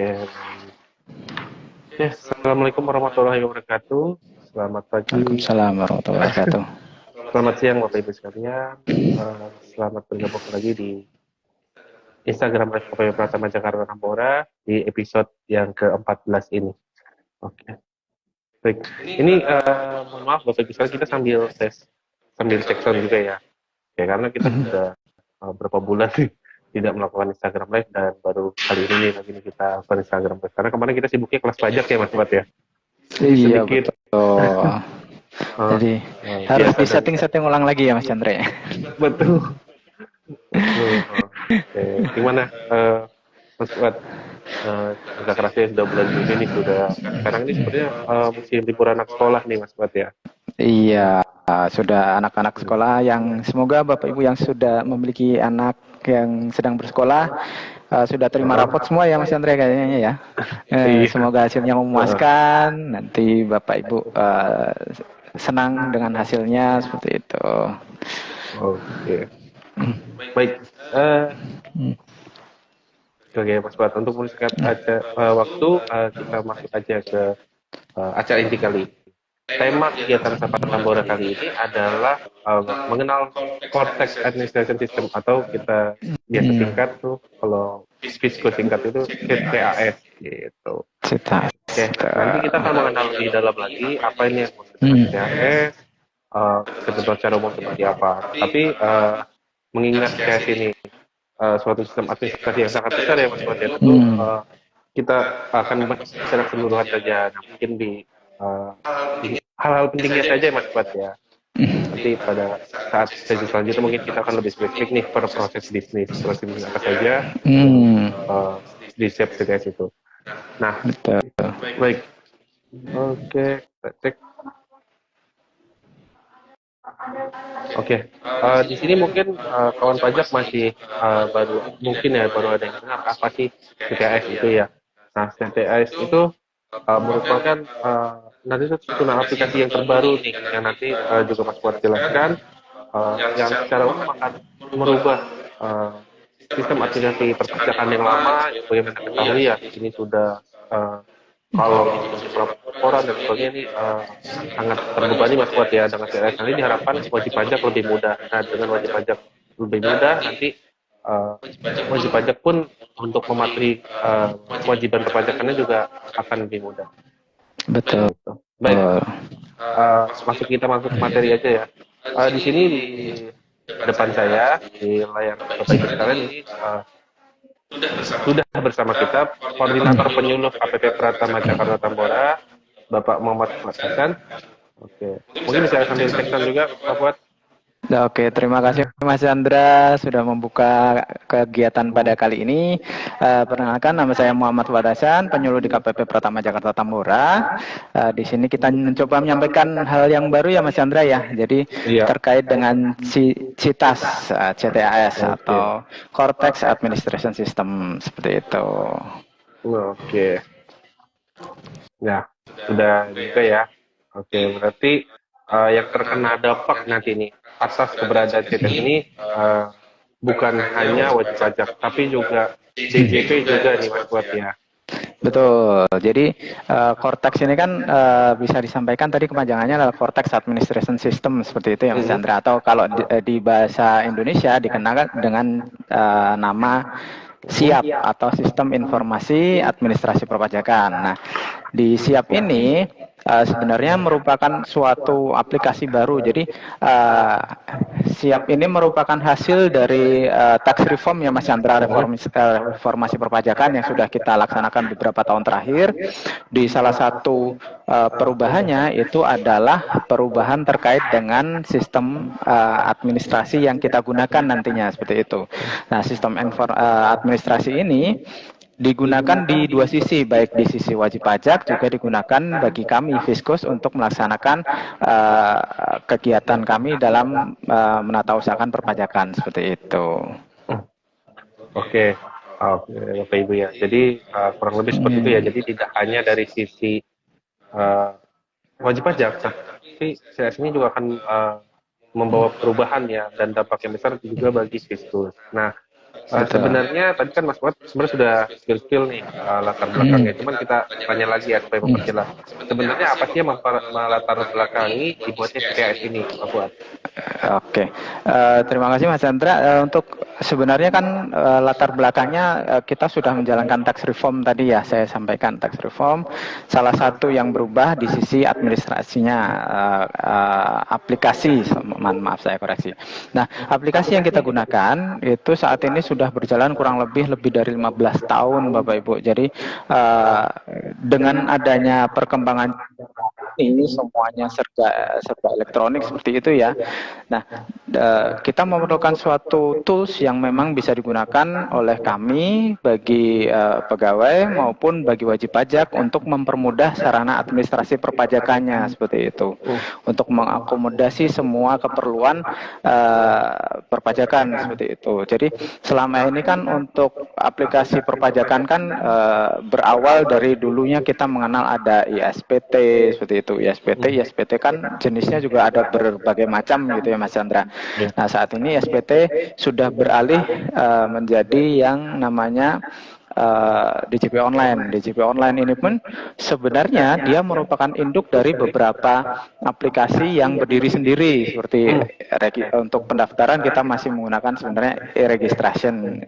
baik. Oke, Assalamualaikum warahmatullahi wabarakatuh. Selamat pagi, Waalaikumsalam warahmatullahi wabarakatuh. selamat siang Bapak Ibu sekalian. Selamat bergabung lagi di Instagram Live KPP Pratama Jakarta Tambora di episode yang ke-14 ini. Oke, baik. Ini mohon maaf Bapak Ibu sekalian, kita sambil cek sound juga ya. Ya karena kita sudah berapa bulan nih tidak melakukan Instagram Live dan baru kali ini lagi nih kita lakukan Instagram Live. Karena kemarin kita sibuknya kelas pajak ya Mas Bat ya. Jadi Iya sedikit betul. uh, Jadi harus biasa dan disetting-setting ulang lagi ya Mas Chandra ya. betul. Betul. Oke. Gimana Mas Bat? Kerja kerasnya sudah bulan Juni nih, sudah sekarang ini sebenarnya musim libur anak sekolah nih Mas Bat ya. Iya, sudah anak-anak sekolah yang semoga Bapak Ibu yang sudah memiliki anak yang sedang bersekolah sudah terima rapot semua ya Mas Chandra kayaknya ya. Iya. Semoga hasilnya memuaskan. Nanti Bapak Ibu senang dengan hasilnya seperti itu. Oke. Baik. Oke Mas Bat, untuk mempersingkat aja waktu, kita masuk aja ke acara inti kali ini. Tema kegiatan Sapa Tambora kali ini adalah mengenal Cortex Administration System atau kita biasa singkat tuh kalau Fisco singkat itu CTAS gitu. Cita. Oke, nanti kita akan mengenal lebih dalam lagi apa ini yang maksud dengan CTAS, ketentuan secara umum seperti apa. Tapi mengingat CTAS ini suatu sistem administrasi yang sangat besar ya Mas Bot ya, tentu kita akan membahas secara keseluruhan saja. Nah, mungkin di hal-hal pentingnya saja Mas Bot ya. Nanti pada saat sesi selanjutnya mungkin kita akan lebih spesifik nih per proses bisnis apa saja di step CTS itu. Nah, Betul. baik. Oke, kita cek. Oke, di sini mungkin kawan pajak masih baru ada yang dengar apa sih CTAS itu ya. Nah, CTAS itu merupakan nanti itu tuna aplikasi yang terbaru nih, yang nanti juga Mas Fuad jelaskan, yang secara umum akan merubah sistem aplikasi perpajakan yang lama, yang bagaimana kita ketahui ya, ini sudah kalau untuk laporan dan sebagainya ini sangat terbebani Mas Fuad ya dengan CTAS. Nanti diharapkan wajib pajak lebih mudah. Nah, dengan wajib pajak lebih mudah, nanti wajib pajak pun untuk mematuhi kewajiban perpajakannya juga akan lebih mudah. Betul. Gitu. Baik, kita masuk materi aja ya. Di sini di depan saya di layar Bapak Ibu sekalian ini sudah bersama kita koordinator penyuluh KPP Pratama Jakarta Tambora, Bapak Muhammad Hasan. Oke, mungkin bisa sambil cek juga Pak Fuad. Oke, terima kasih Mas Chandra sudah membuka kegiatan pada kali ini. Perkenalkan, nama saya Muhammad Wadasan, penyuluh di KPP Pratama Jakarta Tambora. Di sini kita mencoba menyampaikan hal yang baru ya Mas Chandra ya. Jadi terkait dengan CITAS, CTAS atau Cortex Administration System seperti itu. Oke. Ya, sudah juga ya. Oke, berarti yang terkena dampak nanti nih atas keberadaan CTS ini bukan hanya wajib pajak, tapi juga DJP juga nih Mas Buat ya. Betul. Jadi Cortex ini kan bisa disampaikan tadi kepanjangannya adalah Cortex Administration System seperti itu ya Mas Chandra. Atau kalau di bahasa Indonesia dikenal dengan nama SIAP atau Sistem Informasi Administrasi Perpajakan. Nah, di SIAP ini sebenarnya merupakan suatu aplikasi baru. Jadi SIAP ini merupakan hasil dari tax reform ya Mas Chandra, reformasi perpajakan yang sudah kita laksanakan beberapa tahun terakhir. Di salah satu perubahannya itu adalah perubahan terkait dengan sistem administrasi yang kita gunakan nantinya seperti itu. Nah, sistem administrasi ini digunakan di dua sisi, baik di sisi wajib pajak juga digunakan bagi kami Fiskus untuk melaksanakan kegiatan kami dalam menata usahakan perpajakan seperti itu. Oke, Bapak Ibu ya. Jadi kurang lebih seperti itu ya. Jadi tidak hanya dari sisi wajib pajak, tapi CS ini juga akan membawa perubahan ya dan dampak yang besar juga bagi Fiskus. Nah, Sebenarnya tadi kan Mas Fuad sebenarnya sudah spill nih latar belakangnya. Cuman kita tanya lagi ya supaya memperjelas. Sebenarnya apa sih yang melatar belakangi dibuatnya CTAS ini, Pak Fuad? Oke, terima kasih Mas Chandra. Untuk sebenarnya kan latar belakangnya kita sudah menjalankan tax reform tadi ya, saya sampaikan tax reform. Salah satu yang berubah di sisi administrasinya, aplikasi, maaf saya koreksi. Nah, aplikasi yang kita gunakan itu saat ini sudah berjalan kurang lebih dari 15 tahun Bapak Ibu. Jadi dengan adanya perkembangan ini semuanya serba elektronik seperti itu ya. Nah, kita memerlukan suatu tools yang memang bisa digunakan oleh kami bagi pegawai maupun bagi wajib pajak untuk mempermudah sarana administrasi perpajakannya seperti itu. Untuk mengakomodasi semua keperluan perpajakan seperti itu. Jadi selama ini kan untuk aplikasi perpajakan kan berawal dari dulunya kita mengenal ada ISPT seperti itu. ISPT kan jenisnya juga ada berbagai macam gitu ya Mas Chandra. Nah saat ini ISPT sudah beralih menjadi yang namanya DJP Online. DJP Online ini pun sebenarnya dia merupakan induk dari beberapa aplikasi yang berdiri sendiri seperti untuk pendaftaran kita masih menggunakan sebenarnya e-registration.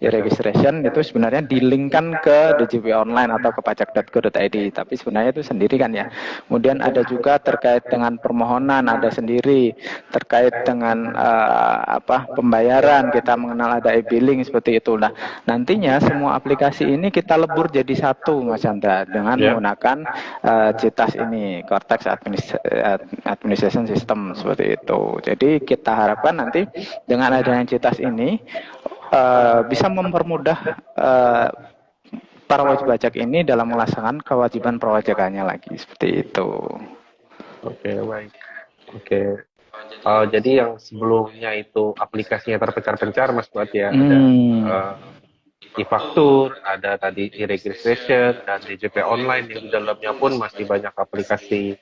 E-registration itu sebenarnya dilingkan ke DJP Online atau ke pajak.go.id, tapi sebenarnya itu sendiri kan ya. Kemudian ada juga terkait dengan permohonan ada sendiri, terkait dengan pembayaran kita mengenal ada e-billing seperti itu. Nah, nantinya semua aplikasi ini kita lebur jadi satu Mas Chandra dengan menggunakan CITAS ini, Cortex Administration System seperti itu. Jadi kita harapkan nanti dengan adanya CITAS ini bisa mempermudah para wajib pajak ini dalam melaksanakan kewajiban perpajakannya lagi seperti itu. Oke, baik. Oke. Jadi yang sebelumnya itu aplikasinya terpencar-pencar Mas Fuad ya, ada e-faktur, ada tadi e-registration dan DJP online yang di dalamnya pun masih banyak aplikasi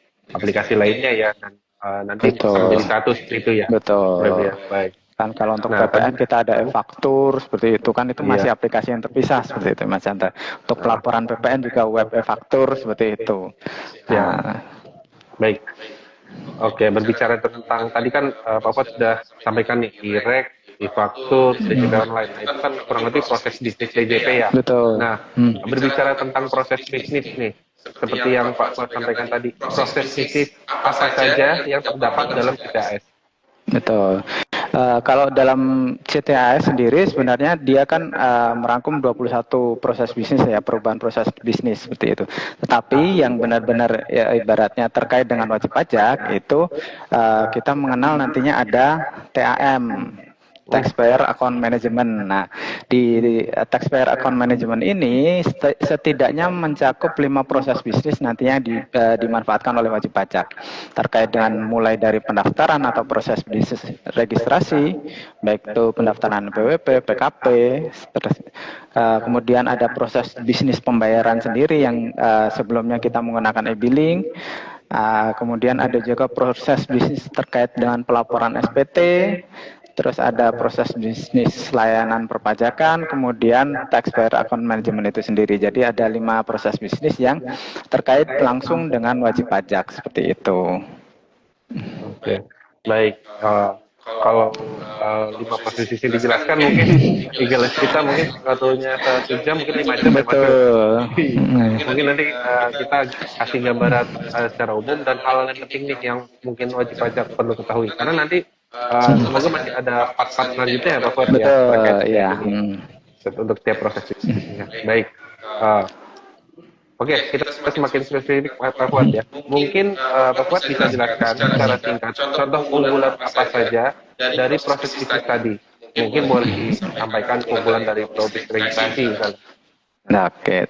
lainnya ya, dan nanti bisa menjadi satu seperti itu ya. Betul. Ya, baik. Kan kalau untuk PPN kita ada e-faktur seperti itu kan itu masih aplikasi yang terpisah seperti itu Mas Chandra. Untuk pelaporan PPN juga web e-faktur seperti itu. Ya. Baik. Oke, berbicara tentang tadi kan Pak Fuad sudah sampaikan nih e-reg, e-faktur, DJP online. Nah, itu kan kurang lebih proses bisnis DJP ya. Betul. Nah, berbicara tentang proses bisnis nih, seperti yang Pak Fuad sampaikan tadi, proses bisnis apa saja yang terdapat dalam CTAS? Betul. Kalau dalam CTAS sendiri sebenarnya dia kan merangkum 21 proses bisnis ya, perubahan proses bisnis seperti itu. Tetapi yang benar-benar ya, ibaratnya terkait dengan wajib pajak itu kita mengenal nantinya ada TAM, Taxpayer Account Management. Nah, di Taxpayer Account Management ini setidaknya mencakup 5 proses bisnis nantinya dimanfaatkan oleh wajib pajak. Terkait dengan mulai dari pendaftaran atau proses bisnis registrasi, baik itu pendaftaran PWP, PKP, kemudian ada proses bisnis pembayaran sendiri yang sebelumnya kita menggunakan e-billing. Kemudian ada juga proses bisnis terkait dengan pelaporan SPT, terus ada proses bisnis layanan perpajakan, kemudian taxpayer account management itu sendiri. Jadi ada 5 proses bisnis yang terkait langsung dengan wajib pajak seperti itu. Oke, baik. Kalau 5 proses bisnis dijelaskan mungkin tinggal cerita mungkin satunya 1 jam mungkin 5 jam. Betul. Mungkin nanti kita kasih gambaran secara umum dan hal yang penting nih yang mungkin wajib pajak perlu ketahui, karena nanti semoga masih ada part-part selanjutnya ya Pak Fuad ya, terkait untuk setiap proses bisnisnya. Baik. Oke, kita semakin spesifik Pak Fuad ya. Mungkin Pak Fuad bisa jelaskan secara singkat contoh keunggulan apa saja dari proses bisnis tadi. Mungkin boleh disampaikan keunggulan dari proses registrasi misalnya. Nah, oke.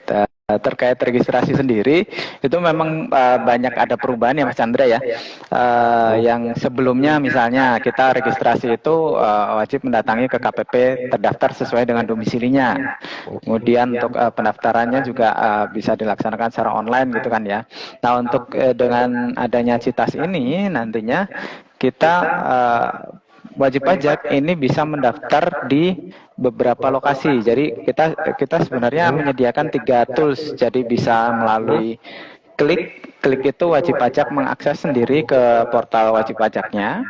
Terkait registrasi sendiri itu memang banyak ada perubahan ya Mas Chandra ya. Yang sebelumnya misalnya kita registrasi itu wajib mendatangi ke KPP terdaftar sesuai dengan domisilinya. Kemudian untuk pendaftarannya juga bisa dilaksanakan secara online gitu kan ya. Nah, untuk dengan adanya CITAS ini nantinya kita wajib pajak ini bisa mendaftar di beberapa lokasi. Jadi kita sebenarnya menyediakan 3 tools. Jadi bisa melalui klik itu wajib pajak mengakses sendiri ke portal wajib pajaknya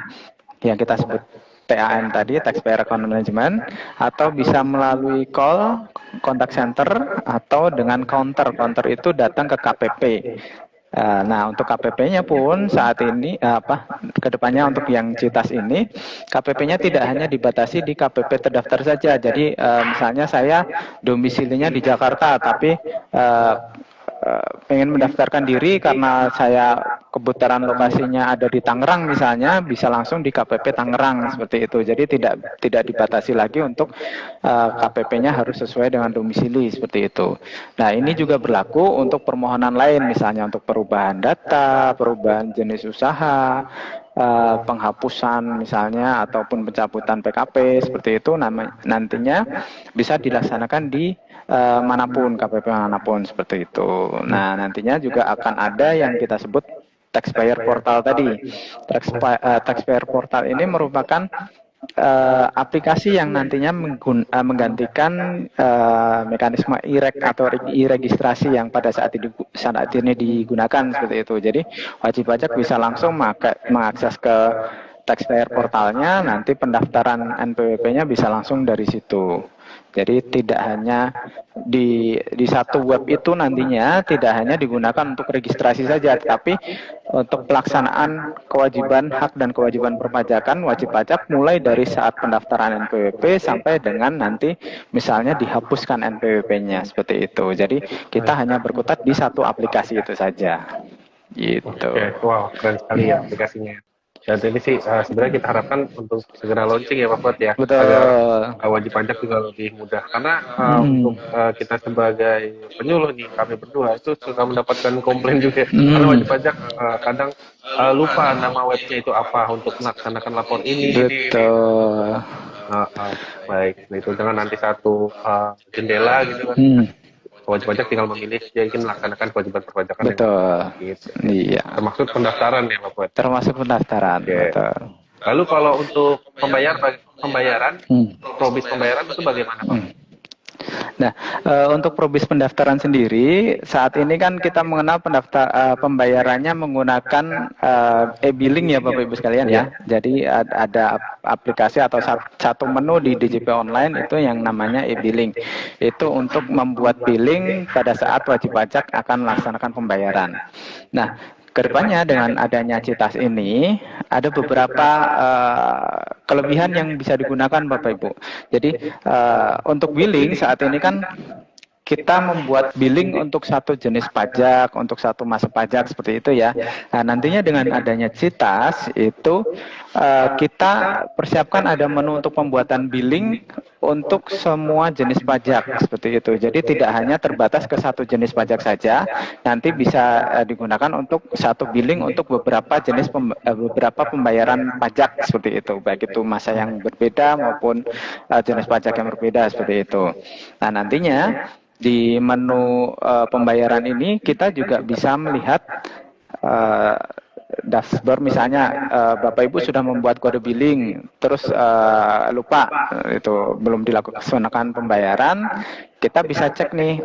yang kita sebut TAM tadi, Taxpayer Account Management, atau bisa melalui call, contact center, atau dengan counter. Counter itu datang ke KPP. Nah, untuk KPP-nya pun saat ini kedepannya untuk yang CITAS ini, KPP-nya tidak hanya dibatasi di KPP terdaftar saja. Jadi misalnya saya domisilinya di Jakarta, tapi pengen mendaftarkan diri karena saya kebetulan lokasinya ada di Tangerang misalnya, bisa langsung di KPP Tangerang seperti itu. Jadi tidak dibatasi lagi untuk KPP-nya harus sesuai dengan domisili seperti itu. Nah, ini juga berlaku untuk permohonan lain, misalnya untuk perubahan data, perubahan jenis usaha, penghapusan misalnya ataupun pencabutan PKP seperti itu, nantinya bisa dilaksanakan di manapun, KPP manapun seperti itu. Nah, nantinya juga akan ada yang kita sebut taxpayer portal tadi. Taxpayer portal ini merupakan aplikasi yang nantinya menggantikan mekanisme IREG atau e-registrasi yang pada saat ini digunakan seperti itu. Jadi wajib pajak bisa langsung mengakses ke taxpayer portalnya, nanti pendaftaran NPWP-nya bisa langsung dari situ. Jadi tidak hanya di satu web itu nantinya tidak hanya digunakan untuk registrasi saja, tapi untuk pelaksanaan kewajiban hak dan kewajiban perpajakan wajib pajak mulai dari saat pendaftaran NPWP sampai dengan nanti misalnya dihapuskan NPWP-nya seperti itu. Jadi kita hanya berkutat di satu aplikasi itu saja. Gitu. Oke, wow, keren sekali ya aplikasinya. Dan ini sih sebenarnya kita harapkan untuk segera launching ya Pak Fuad ya, Betul. agar wajib pajak juga lebih mudah. Karena untuk kita sebagai penyuluh nih, kami berdua itu suka mendapatkan komplain juga. Karena wajib pajak kadang lupa nama webnya itu apa untuk melaksanakan lapor ini. Betul. Baik, itu dengan nanti satu jendela gitu kan. Wajib pajak tinggal memilih dia ingin melaksanakan kewajiban perpajakan. Betul. Gitu. Iya. Termasuk pendaftaran ya Pak Fuad. Termasuk pendaftaran. Okay. Betul. Lalu kalau untuk pembayaran, probis pembayaran itu bagaimana Pak? Nah, untuk probis pendaftaran sendiri, saat ini kan kita mengenal pembayarannya menggunakan e-billing ya Bapak Ibu sekalian ya. Jadi ada aplikasi atau satu menu di DJP Online itu yang namanya e-billing. Itu untuk membuat billing pada saat wajib pajak akan melaksanakan pembayaran. Nah, kedepannya dengan adanya CITAS ini ada beberapa kelebihan yang bisa digunakan Bapak Ibu. Jadi untuk billing saat ini kan kita membuat billing untuk satu jenis pajak, untuk satu masa pajak seperti itu ya. Nah, nantinya dengan adanya CITAS itu kita persiapkan ada menu untuk pembuatan billing untuk semua jenis pajak seperti itu. Jadi tidak hanya terbatas ke satu jenis pajak saja, nanti bisa digunakan untuk satu billing untuk beberapa jenis beberapa pembayaran pajak seperti itu, baik itu masa yang berbeda maupun jenis pajak yang berbeda seperti itu. Nah, nantinya di menu pembayaran ini kita juga bisa melihat dashboard misalnya Bapak Ibu sudah membuat kode billing terus lupa itu belum dilakukan pembayaran, kita bisa cek nih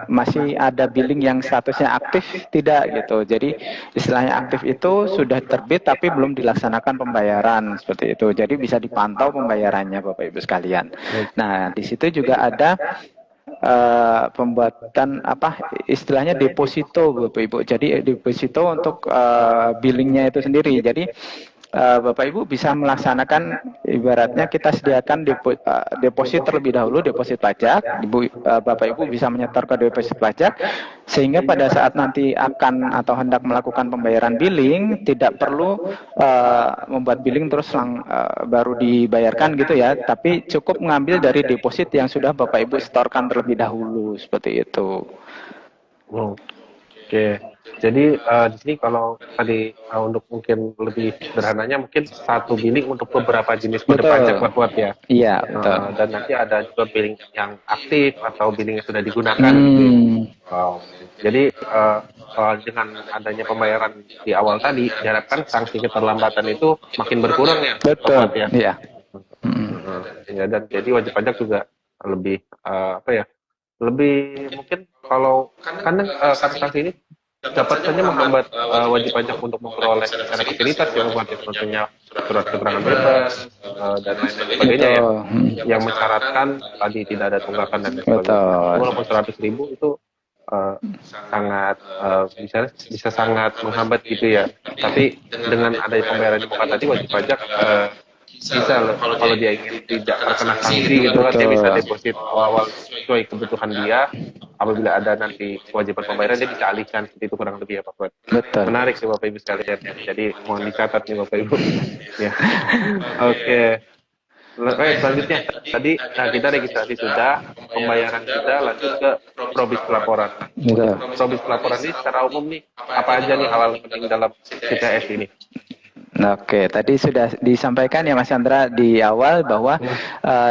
masih ada billing yang statusnya aktif tidak gitu. Jadi istilahnya aktif itu sudah terbit tapi belum dilaksanakan pembayaran seperti itu. Jadi bisa dipantau pembayarannya Bapak Ibu sekalian. Nah, di situ juga ada pembuatan istilahnya deposito Bapak Ibu. Jadi deposito untuk billingnya itu sendiri. Jadi Bapak Ibu bisa melaksanakan ibaratnya kita sediakan deposit terlebih dahulu, deposit pajak. Bapak Ibu bisa menyetor ke deposit pajak sehingga pada saat nanti akan atau hendak melakukan pembayaran billing tidak perlu membuat billing terus baru dibayarkan gitu ya, tapi cukup mengambil dari deposit yang sudah Bapak Ibu setorkan terlebih dahulu seperti itu. Oke. Jadi di sini kalau tadi untuk mungkin lebih sederhananya mungkin satu billing untuk beberapa jenis kode pajak buat ya. Iya, betul. Dan nanti ada juga billing yang aktif atau billing yang sudah digunakan. Wow. Jadi dengan adanya pembayaran di awal tadi, diharapkan sanksi keterlambatan itu makin berkurang ya, Pak Betul. Fuad ya. Iya. Ya, dan jadi wajib pajak juga lebih lebih mungkin kalau karena sanksi ini dapat saja menghambat wajib pajak untuk memperoleh secara fasilitas yang membuat tentunya surat keterangan bebas dan lain sebagainya ya, yang mensyaratkan tadi tidak ada tunggakan dan sebagainya. Walaupun 100.000 itu sangat bisa sangat menghambat gitu ya. Tapi dengan adanya pembayaran di muka tadi wajib pajak bisa loh, kalau dia ingin tidak terkena sanksi gitu kan, dia bisa deposit awal sesuai kebutuhan dia. Apabila ada nanti kewajiban pembayaran, dia bisa alihkan. Seperti itu kurang lebih ya Pak Fuad. Betul. Menarik sih Bapak Ibu sekalian ya. Jadi mohon dicatat nih Bapak Ibu. Ya. Oke. Selanjutnya tadi kita registrasi sudah, pembayaran kita, lanjut ke probis pelaporan. Probis pelaporan ini secara umum nih apa aja nih hal penting dalam CTS ini? Oke, tadi sudah disampaikan ya Mas Chandra di awal bahwa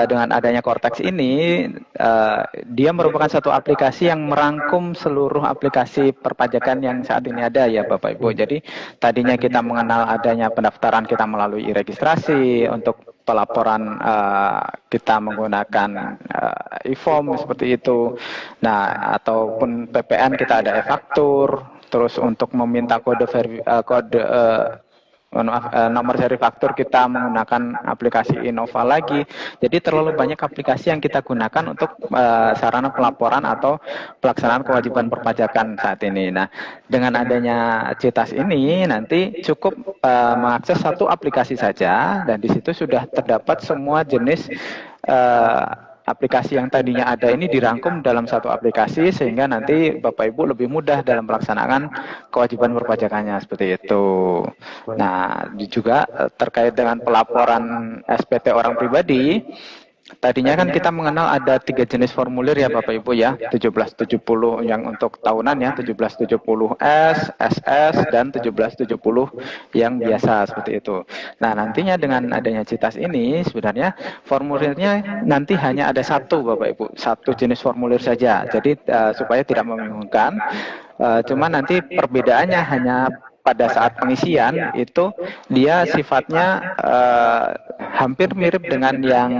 dengan adanya Cortex ini, dia merupakan satu aplikasi yang merangkum seluruh aplikasi perpajakan yang saat ini ada ya Bapak Ibu. Jadi tadinya kita mengenal adanya pendaftaran kita melalui registrasi, untuk pelaporan kita menggunakan e-form seperti itu. Nah, ataupun PPN kita ada e-faktur, terus untuk meminta nomor seri faktur kita menggunakan aplikasi Innova lagi. Jadi terlalu banyak aplikasi yang kita gunakan untuk sarana pelaporan atau pelaksanaan kewajiban perpajakan saat ini. Nah, dengan adanya CITAS ini nanti cukup mengakses satu aplikasi saja, dan di situ sudah terdapat semua jenis aplikasi yang tadinya ada ini dirangkum dalam satu aplikasi, sehingga nanti Bapak Ibu lebih mudah dalam pelaksanaan kewajiban perpajakannya seperti itu. Nah, juga terkait dengan pelaporan SPT orang pribadi, tadinya kan kita mengenal ada 3 jenis formulir ya Bapak Ibu ya, 1770 yang untuk tahunan ya, 1770S, SS, dan 1770 yang biasa seperti itu. Nah, nantinya dengan adanya CITAS ini sebenarnya formulirnya nanti hanya ada satu Bapak Ibu, satu jenis formulir saja. Jadi supaya tidak membingungkan, cuma nanti perbedaannya hanya pada saat pengisian itu dia sifatnya hampir mirip dengan yang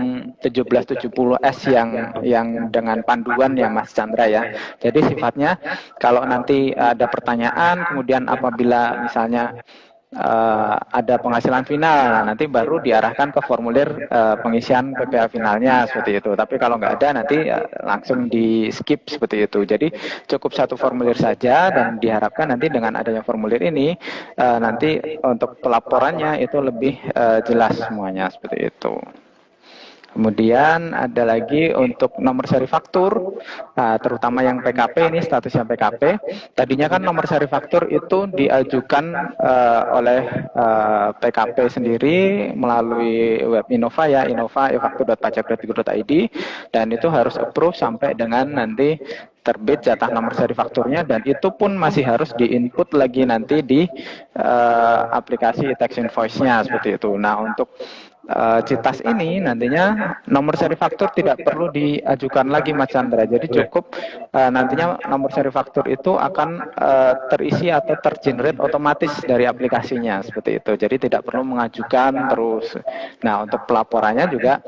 1770S yang dengan panduan ya Mas Chandra ya. Jadi sifatnya kalau nanti ada pertanyaan, kemudian apabila misalnya ada penghasilan final, nah, nanti baru diarahkan ke formulir pengisian PPh finalnya seperti itu. Tapi kalau nggak ada nanti langsung di skip seperti itu. Jadi cukup satu formulir saja, dan diharapkan nanti dengan adanya formulir ini nanti untuk pelaporannya itu lebih jelas semuanya seperti itu. Kemudian ada lagi untuk nomor seri faktur, terutama yang PKP ini, statusnya PKP. Tadinya kan nomor seri faktur itu diajukan oleh PKP sendiri melalui web Innova ya, Innova e-faktur.pajak.go.id, dan itu harus approve sampai dengan nanti terbit jatah nomor seri fakturnya, dan itu pun masih harus di-input lagi nanti di aplikasi tax invoice-nya seperti itu. Nah, untuk CITAS ini nantinya nomor seri faktur tidak perlu diajukan lagi Mas Chandra. Jadi cukup nantinya nomor seri faktur itu akan terisi atau tergenerate otomatis dari aplikasinya seperti itu. Jadi tidak perlu mengajukan terus. Nah, untuk pelaporannya juga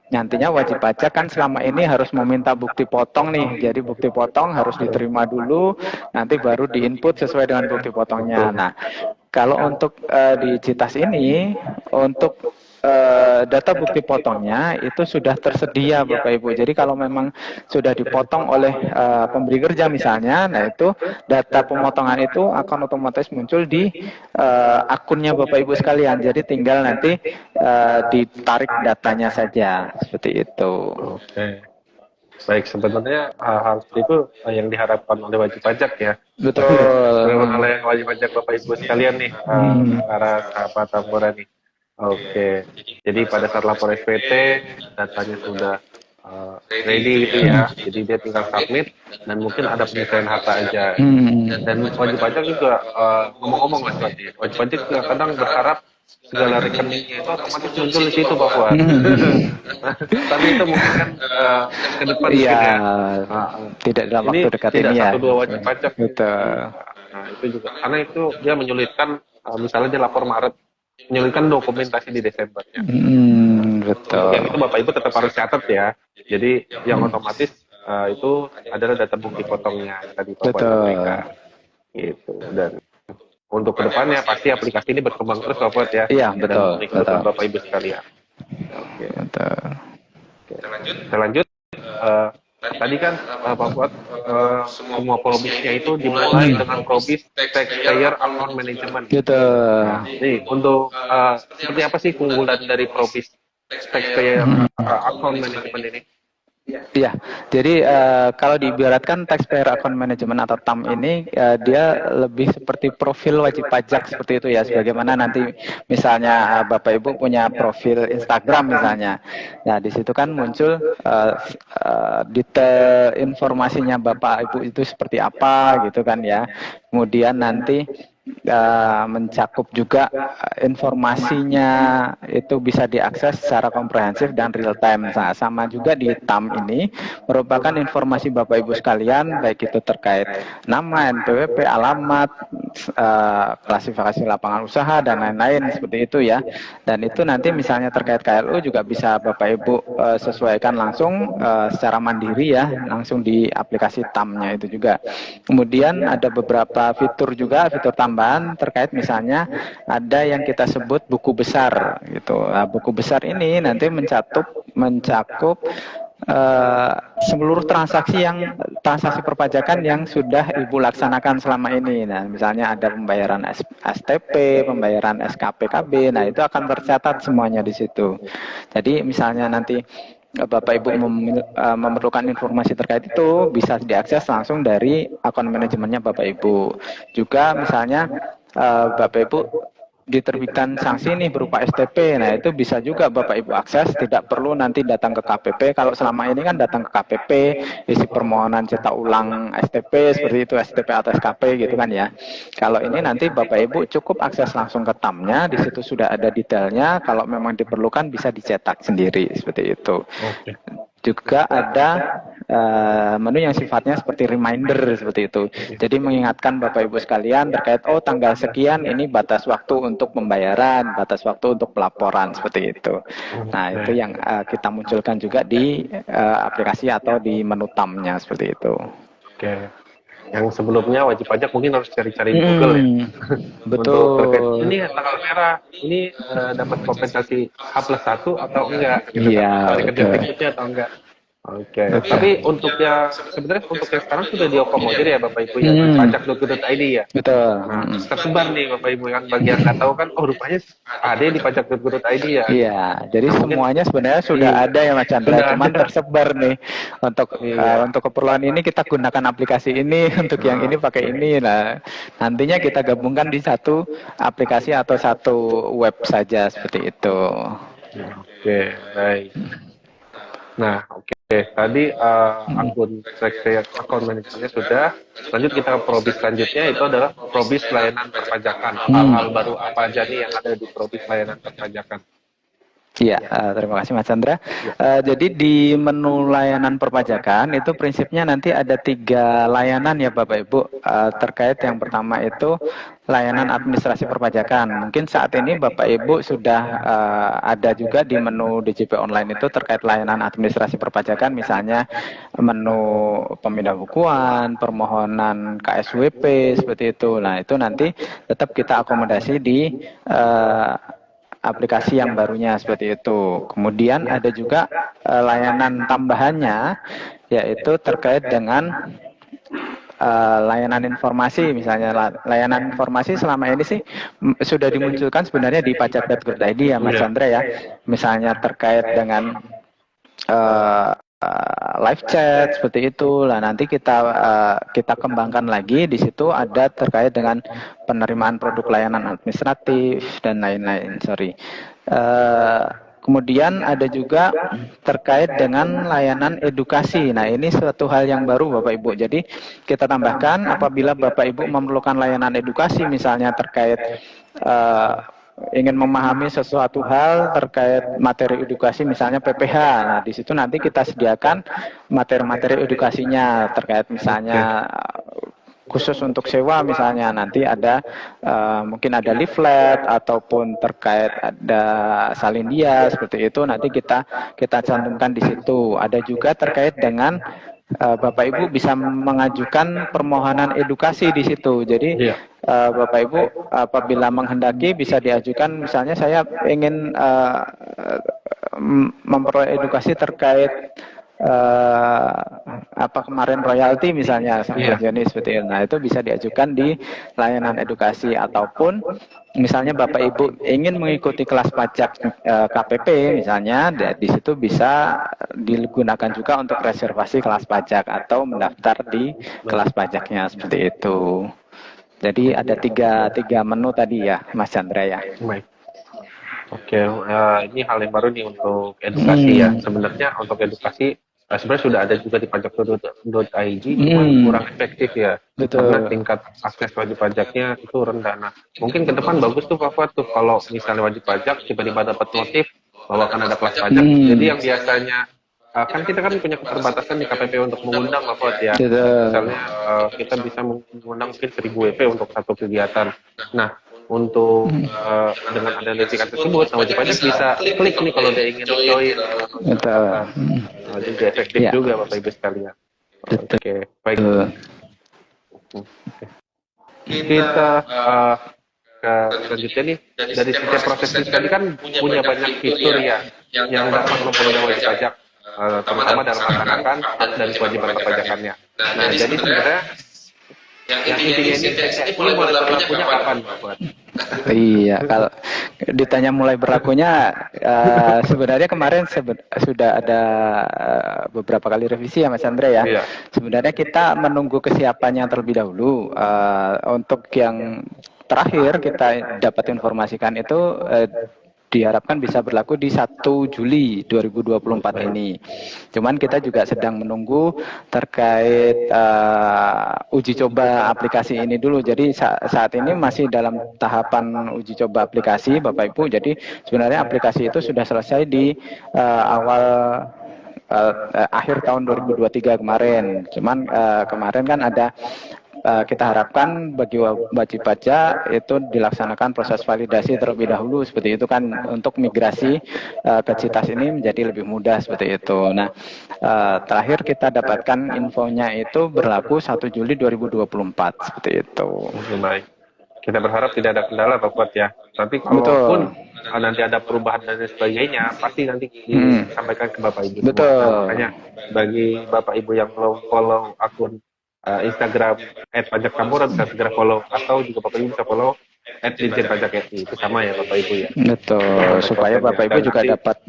nantinya wajib pajak kan selama ini harus meminta bukti potong nih. Jadi bukti potong harus diterima dulu, nanti baru diinput sesuai dengan bukti potongnya. Nah, kalau untuk di CITAS ini untuk data bukti potongnya itu sudah tersedia Bapak Ibu. Jadi kalau memang sudah dipotong oleh pemberi kerja misalnya, nah itu data pemotongan itu akan otomatis muncul di akunnya Bapak Ibu sekalian. Jadi tinggal nanti ditarik datanya saja seperti itu. Oke. Baik, sebenarnya hal seperti itu yang diharapkan oleh wajib pajak ya. Betul. Oleh wajib pajak Bapak Ibu sekalian nih, para sahabat Tambora nih. Oke, jadi pada saat lapor SPT datanya sudah ready gitu ya, jadi dia tinggal submit dan mungkin ada penyesuaian harta aja. Dan wajib pajak juga ngomong-ngomong Mas Wati, wajib pajak juga kadang berharap segala rekeningnya itu otomatis muncul di situ Pak Fuad. Tapi itu mungkin kan ke depan iya, ya. tidak dalam waktu dekat ini ini ya. Tidak 1-2 wajib pajak. Betul. Nah, itu juga karena itu dia menyulitkan, misalnya dia lapor Maret, menyulitkan dokumentasi di Desember. Untuk yang itu Betul. Bapak Ibu tetap harus catat ya. Jadi yang otomatis itu adalah data bukti potongnya yang tadi Bapak Betul. sampaikan. Gitu. Dan untuk kedepannya pasti aplikasi ini berkembang terus Bapak ya. Iya, Dan betul, memenuhi betul. kebutuhan Bapak Ibu sekalian. Oke. Betul. Oke. Kita lanjut. Tadi kan Pak Fuad, semua probisnya itu dimulai dengan probis taxpayer account management. Gitu. Nah, nih untuk seperti apa sih keunggulan dari probis taxpayer account management ini? Iya, jadi kalau diibaratkan taxpayer account management atau TAM ini dia lebih seperti profil wajib pajak seperti itu ya. Sebagaimana nanti misalnya Bapak Ibu punya profil Instagram misalnya, nah di situ kan muncul detail informasinya Bapak Ibu itu seperti apa gitu kan ya. Kemudian nanti mencakup juga informasinya itu bisa diakses secara komprehensif dan real time. Nah, sama juga di TAM ini merupakan informasi Bapak Ibu sekalian, baik itu terkait nama, NPWP, alamat, klasifikasi lapangan usaha dan lain-lain seperti itu ya. Dan itu nanti misalnya terkait KLU juga bisa Bapak Ibu sesuaikan langsung secara mandiri ya, langsung di aplikasi TAM-nya itu juga. Kemudian ada beberapa fitur juga, fitur tambahan terkait misalnya ada yang kita sebut buku besar gitu. Nah, buku besar ini nanti mencakup seluruh transaksi perpajakan yang sudah Ibu laksanakan selama ini. Nah, misalnya ada pembayaran STP, pembayaran SKPKB, nah itu akan tercatat semuanya di situ. Jadi misalnya nanti Bapak Ibu memerlukan informasi terkait itu bisa diakses langsung dari akun manajemennya Bapak Ibu. Juga misalnya Bapak Ibu diterbitkan sanksi nih berupa STP, nah itu bisa juga Bapak Ibu akses, tidak perlu nanti datang ke KPP. Kalau selama ini kan datang ke KPP, isi permohonan cetak ulang STP seperti itu, STP atau SKP gitu kan ya. Kalau ini nanti Bapak Ibu cukup akses langsung ke TAM-nya, di situ sudah ada detailnya. Kalau memang diperlukan bisa dicetak sendiri seperti itu. Oke. Juga ada menu yang sifatnya seperti reminder seperti itu. Jadi mengingatkan Bapak Ibu sekalian terkait tanggal sekian ini batas waktu untuk pembayaran, batas waktu untuk pelaporan seperti itu. Nah, itu yang kita munculkan juga di aplikasi atau di menu TAM-nya seperti itu. Oke. Yang sebelumnya wajib pajak mungkin harus cari-cari di Google ya. Untuk terkait ini tanggal merah, ini dapat kompensasi H+1 atau enggak gitu kan. Hari kerja berikutnya atau enggak. Oke. Tapi untuk yang sebenarnya untuk yang sekarang sudah diokomodir ya Bapak Ibu ya di pajak.go.id ya. Betul. Nah, tersebar nih Bapak Ibu yang bagi yang nggak tahu kan, rupanya ada di pajak.go.id ya. Iya, jadi semuanya sebenarnya sudah ada ya Mas Chandra, cuman tersebar nih untuk keperluan ini kita gunakan aplikasi ini, untuk yang ini pakai ini. Nah, nantinya kita gabungkan di satu aplikasi atau satu web saja seperti itu. Oke, baik. Nah, oke. Tadi akun manajemennya sudah. Lanjut kita ke probis selanjutnya, itu adalah probis layanan perpajakan. Hal-hal baru apa aja nih yang ada di probis layanan perpajakan? Iya, terima kasih Mas Chandra. Jadi di menu layanan perpajakan itu prinsipnya nanti ada 3 layanan ya Bapak Ibu. Terkait yang pertama itu layanan administrasi perpajakan. Mungkin saat ini Bapak Ibu sudah ada juga di menu DJP online itu terkait layanan administrasi perpajakan, misalnya menu pemindah bukuan, permohonan KSWP seperti itu. Nah, itu nanti tetap kita akomodasi di aplikasi yang barunya seperti itu. Kemudian ada juga layanan tambahannya, yaitu terkait dengan layanan informasi. Misalnya layanan informasi selama ini sih sudah dimunculkan sebenarnya di pajak.go.id ya Mas Chandra ya. Misalnya terkait dengan live chat seperti itu. Lah nanti kita kembangkan lagi di situ ada terkait dengan penerimaan produk layanan administratif dan lain-lain. Kemudian ada juga terkait dengan layanan edukasi. Nah, ini suatu hal yang baru Bapak Ibu. Jadi kita tambahkan apabila Bapak Ibu memerlukan layanan edukasi misalnya terkait ingin memahami sesuatu hal terkait materi edukasi misalnya PPH. Nah, di situ nanti kita sediakan materi-materi edukasinya terkait misalnya khusus untuk sewa misalnya, nanti ada mungkin ada leaflet ataupun terkait ada salindia seperti itu, nanti kita cantumkan di situ. Ada juga terkait dengan Bapak Ibu bisa mengajukan permohonan edukasi di situ. Jadi Iya. Bapak Ibu apabila menghendaki bisa diajukan, misalnya saya ingin memperoleh edukasi terkait apa kemarin royalti misalnya jenis seperti itu. Nah, itu bisa diajukan di layanan edukasi, ataupun misalnya Bapak Ibu ingin mengikuti kelas pajak KPP misalnya, di situ bisa digunakan juga untuk reservasi kelas pajak atau mendaftar di kelas pajaknya seperti itu. Jadi ada tiga menu tadi ya, Mas Chandra ya. Baik. Oke, ini hal yang baru nih untuk edukasi ya. Sebenarnya untuk edukasi sebenarnya sudah ada juga di pajak.id, cuma kurang efektif ya. Betul. Karena tingkat akses wajib pajaknya itu rendah. Nah, mungkin ke depan bagus tuh Pak Fuad tuh kalau misalnya wajib pajak tiba-tiba dapat notif bahwa akan ada kelas pajak. Jadi yang biasanya kan kita kan punya keterbatasan di KPP untuk mengundang Pak Fuad ya. Misalnya kita bisa mengundang mungkin 1000 WP untuk satu kegiatan. Nah, untuk dengan ada notifikasi tersebut, wajib pajak bisa klik nih kalau dia ingin join. Jadi efektif juga Bapak Ibu sekalian. Oke, baik. Kita ke selanjutnya nih, dari setiap proses tadi kan punya banyak fitur ya yang dapat mempermudah wajib pajak, terutama dalam melaksanakan dan kewajiban perpajakannya. Nah, jadi sebenarnya yang intinya ini mulai berlakunya kapan, Pak? Iya, kalau ditanya mulai berlakunya, sebenarnya kemarin sudah ada beberapa kali revisi ya Mas Andre ya. Iya. Sebenarnya kita menunggu kesiapannya terlebih dahulu. Untuk yang terakhir kita dapat informasikan itu diharapkan bisa berlaku di 1 Juli 2024 ini. Cuman kita juga sedang menunggu terkait uji coba aplikasi ini dulu. Jadi saat ini masih dalam tahapan uji coba aplikasi Bapak Ibu. Jadi sebenarnya aplikasi itu sudah selesai di awal akhir tahun 2023 kemarin. Cuman kemarin kan ada kita harapkan bagi wajib pajak itu dilaksanakan proses validasi terlebih dahulu seperti itu kan, untuk migrasi ke CITAS ini menjadi lebih mudah seperti itu. Nah, terakhir kita dapatkan infonya itu berlaku 1 Juli 2024 seperti itu. Baik. Kita berharap tidak ada kendala Pak Fuad ya. Nanti kalaupun nanti ada perubahan dan sebagainya, pasti nanti disampaikan ke Bapak Ibu. Betul. Nah, makanya bagi Bapak Ibu yang belum follow akun Instagram @pajaktamburan bisa segera follow, atau juga Bapak Ibu bisa follow @dirjenpajak.ri, itu sama ya Bapak Ibu ya. Betul, supaya Bapak Ibu juga dapat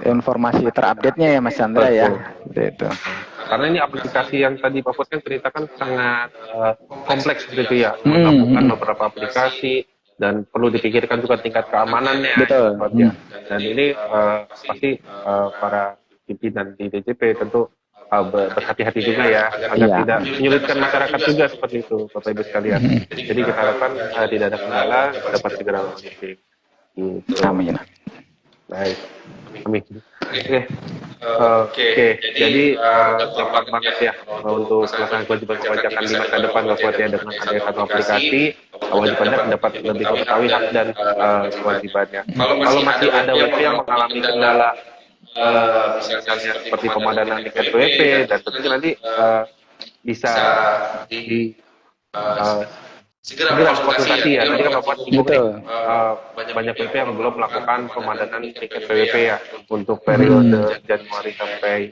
informasi terupdate-nya ya Mas Chandra ya. Itu. Karena ini aplikasi yang tadi Pak Fuad kan ceritakan sangat kompleks gitu ya, menggabungkan beberapa aplikasi dan perlu dipikirkan juga tingkat keamanannya. Betul. Ya. Dan ini pasti para pimpinan di DJP tentu berhati-hati juga ya, agar tidak menyulitkan masyarakat juga seperti itu Bapak Ibu sekalian. Jadi kita harapkan tidak ada kendala, dapat segera mengisi. Amin. Baik. Amin. Oke. Jadi gampang banget ya untuk pelaksanaan kewajiban perpajakan di masa depan Bapak Fuad ya, dengan adanya satu aplikasi wajib pajak dapat lebih mengetahui hak dan kewajibannya. Kalau masih ada WP yang mengalami kendala misalnya seperti pemadanan di KPWP, dan tentunya nanti bisa di segera konsultasi ya. Tadi kan Bapak sebut banyak WP yang belum melakukan pemadanan di KPWP ya untuk periode Januari sampai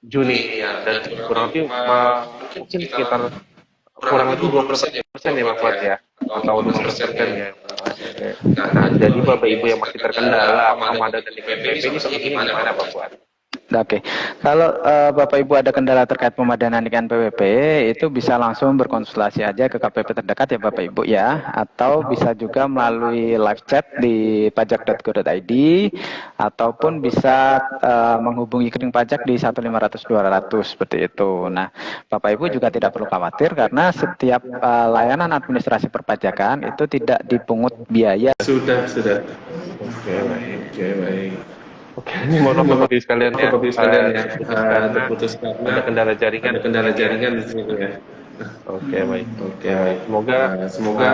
Juni ya, dan kurang lebih mungkin sekitar kurang lebih 20% ya Bapak ya, atau 20% ya. Nah, jadi Bapak Ibu yang masih terkendala pemadanan di KPWP ini seperti ini gimana Pak Fuad? Oke, kalau Bapak Ibu ada kendala terkait pemadanan ikan PWP, itu bisa langsung berkonsultasi aja ke KPP terdekat ya Bapak Ibu ya, atau bisa juga melalui live chat di pajak.go.id, ataupun bisa menghubungi rekening pajak di 1500200 seperti itu. Nah, Bapak Ibu juga tidak perlu khawatir karena setiap layanan administrasi perpajakan itu tidak dipungut biaya. Sudah. Oke, baik. Oke, ini mohon maaf Bapak Ibu sekalian ya, terputus karena ada kendala jaringan di sini ya. Oke, baik. Oke, Ya, baik. semoga Semoga